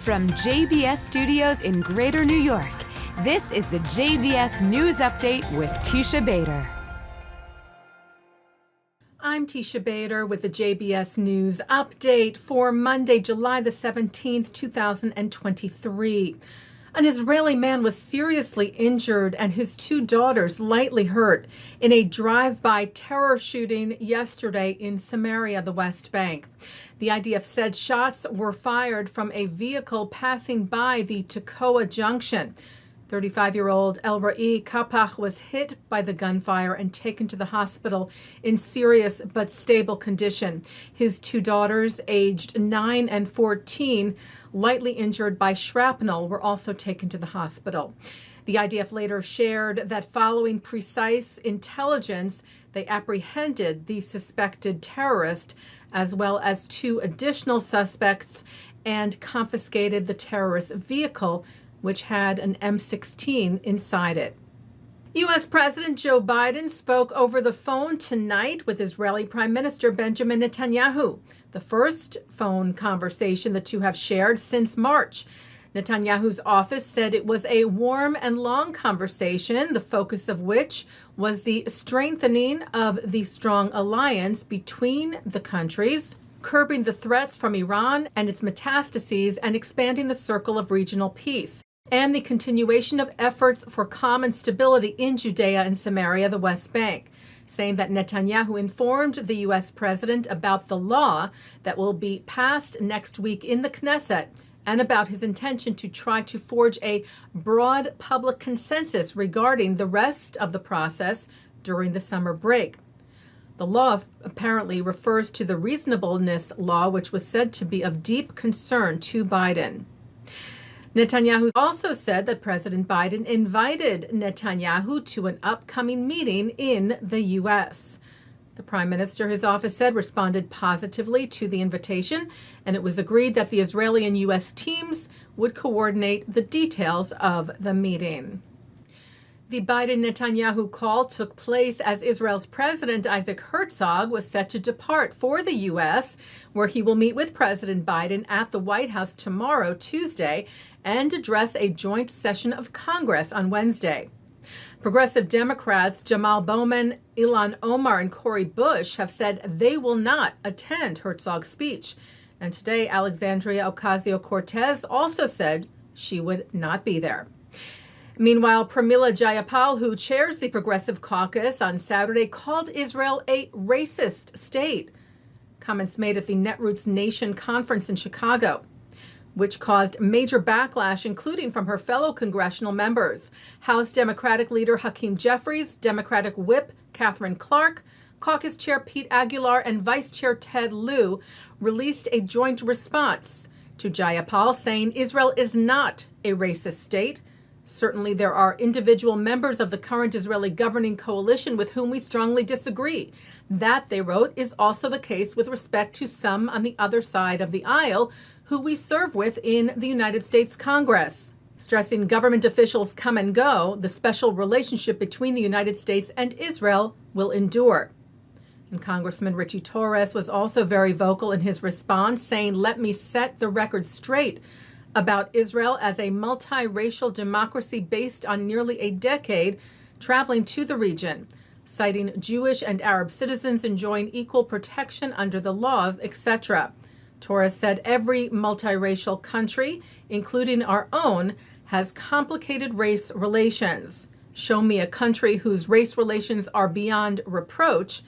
From JBS Studios in Greater New York, this is the JBS News Update with Teisha Bader. I'm Teisha Bader with the JBS News Update for Monday, July the 17th, 2023. An Israeli man was seriously injured and his two daughters lightly hurt in a drive-by terror shooting yesterday in Samaria, the West Bank. The IDF said shots were fired from a vehicle passing by the Tekoa junction. 35-year-old El Ra'i Kapach was hit by the gunfire and taken to the hospital in serious but stable condition. His two daughters, aged 9 and 14, lightly injured by shrapnel, were also taken to the hospital. The IDF later shared that following precise intelligence, they apprehended the suspected terrorist as well as two additional suspects and confiscated the terrorist vehicle, which had an M16 inside it. U.S. President Joe Biden spoke over the phone tonight with Israeli Prime Minister Benjamin Netanyahu, the first phone conversation the two have shared since March. Netanyahu's office said it was a warm and long conversation, the focus of which was the strengthening of the strong alliance between the countries, curbing the threats from Iran and its metastases, and expanding the circle of regional peace, and the continuation of efforts for calm and stability in Judea and Samaria, the West Bank, saying that Netanyahu informed the U.S. president about the law that will be passed next week in the Knesset and about his intention to try to forge a broad public consensus regarding the rest of the process during the summer break. The law apparently refers to the reasonableness law, which was said to be of deep concern to Biden. Netanyahu also said that President Biden invited Netanyahu to an upcoming meeting in the U.S. The Prime Minister, his office said, responded positively to the invitation, and it was agreed that the Israeli and U.S. teams would coordinate the details of the meeting. The Biden-Netanyahu call took place as Israel's President Isaac Herzog was set to depart for the U.S., where he will meet with President Biden at the White House tomorrow, Tuesday, and address a joint session of Congress on Wednesday. Progressive Democrats Jamal Bowman, Ilhan Omar, and Cori Bush have said they will not attend Herzog's speech. And today, Alexandria Ocasio-Cortez also said she would not be there. Meanwhile, Pramila Jayapal, who chairs the Progressive Caucus, on Saturday called Israel a racist state. Comments made at the Netroots Nation conference in Chicago, which caused major backlash, including from her fellow congressional members. House Democratic leader Hakeem Jeffries, Democratic whip Catherine Clark, caucus chair Pete Aguilar, and vice chair Ted Lieu released a joint response to Jayapal, saying Israel is not a racist state. Certainly there are individual members of the current Israeli governing coalition with whom we strongly disagree. That, they wrote, is also the case with respect to some on the other side of the aisle who we serve with in the United States Congress. Stressing government officials come and go, the special relationship between the United States and Israel will endure. And Congressman Richie Torres was also very vocal in his response, saying, "Let me set the record straight about Israel as a multiracial democracy based on nearly a decade traveling to the region, citing Jewish and Arab citizens enjoying equal protection under the laws, etc." Torres said every multiracial country, including our own, has complicated race relations. Show me a country whose race relations are beyond reproach,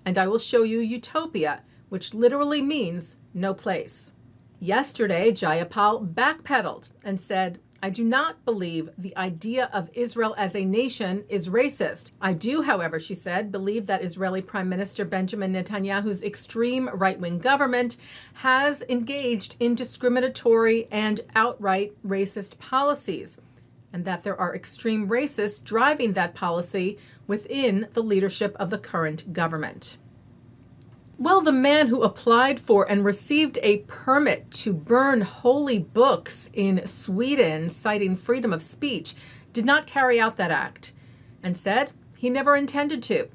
and I will show you utopia, which literally means no place. Yesterday, Jayapal backpedaled and said, "I do not believe the idea of Israel as a nation is racist. I do, however," she said, "believe that Israeli Prime Minister Benjamin Netanyahu's extreme right-wing government has engaged in discriminatory and outright racist policies, and that there are extreme racists driving that policy within the leadership of the current government." Well, the man who applied for and received a permit to burn holy books in Sweden, citing freedom of speech, did not carry out that act and said he never intended to.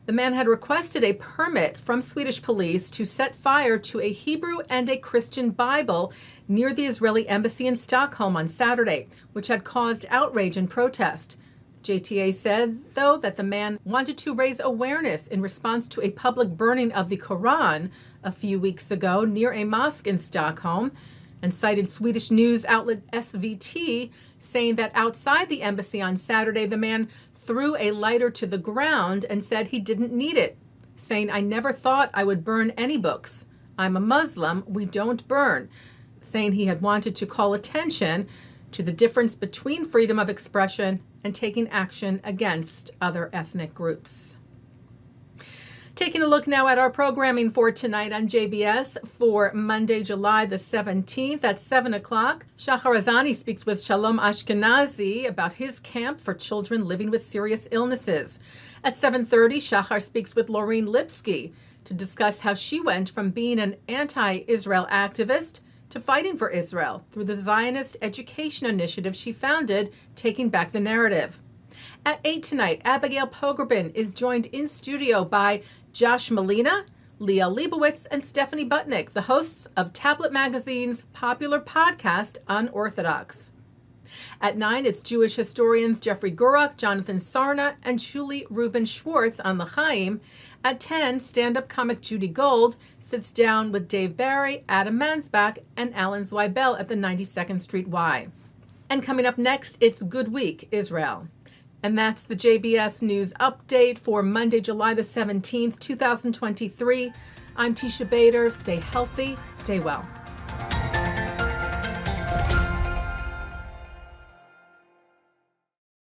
The man had requested a permit from Swedish police to set fire to a Hebrew and a Christian Bible near the Israeli embassy in Stockholm on Saturday, which had caused outrage and protest. JTA said, though, that the man wanted to raise awareness in response to a public burning of the Quran a few weeks ago near a mosque in Stockholm, and cited Swedish news outlet SVT, saying that outside the embassy on Saturday, the man threw a lighter to the ground and said he didn't need it, saying, "I never thought I would burn any books. I'm a Muslim, we don't burn," saying he had wanted to call attention to the difference between freedom of expression and taking action against other ethnic groups. Taking a look now at our programming for tonight on JBS for Monday, July the 17th at 7 o'clock. Shahar Azani speaks with Shalom Ashkenazi about his camp for children living with serious illnesses. At 7:30, Shahar speaks with Laureen Lipsky to discuss how she went from being an anti-Israel activist to fighting for Israel through the Zionist education initiative she founded, Taking Back the Narrative. At 8 tonight, Abigail Pogrebin is joined in studio by Josh Malina, Liel, Liebowitz, and Stephanie Butnick, the hosts of Tablet Magazine's popular podcast, Unorthodox. At 9, it's Jewish historians Jeffrey Gurok, Jonathan Sarna, and Julie Rubin Schwartz on L'chaim. At 10, stand-up comic Judy Gold sits down with Dave Barry, Adam Mansbach, and Alan Zweibel at the 92nd Street Y. And coming up next, it's Good Week, Israel. And that's the JBS News Update for Monday, July the 17th, 2023. I'm Teisha Bader. Stay healthy, stay well.